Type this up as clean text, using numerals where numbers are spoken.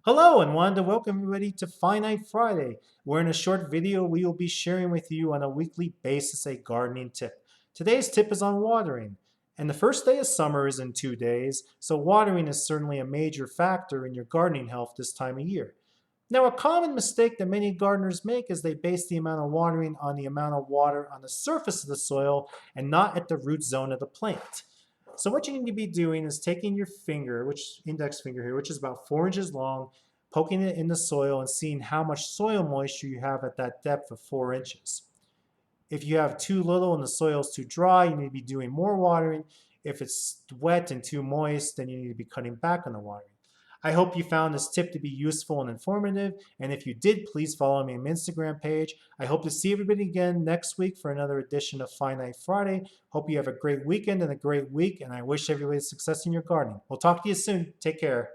Hello, and wanted to welcome everybody to Finite Friday, where in a short video we will be sharing with you on a weekly basis a gardening tip. Today's tip is on watering, and the first day of summer is in 2 days, so watering is certainly a major factor in your gardening health this time of year. Now, a common mistake that many gardeners make is they base the amount of watering on the amount of water on the surface of the soil and not at the root zone of the plant. So what you need to be doing is taking your finger, which index finger here, which is about 4 inches long, poking it in the soil and seeing how much soil moisture you have at that depth of 4 inches. If you have too little and the soil is too dry, you need to be doing more watering. If it's wet and too moist, then you need to be cutting back on the watering. I hope you found this tip to be useful and informative. And if you did, please follow me on my Instagram page. I hope to see everybody again next week for another edition of Finite Friday. Hope you have a great weekend and a great week. And I wish everybody success in your gardening. We'll talk to you soon. Take care.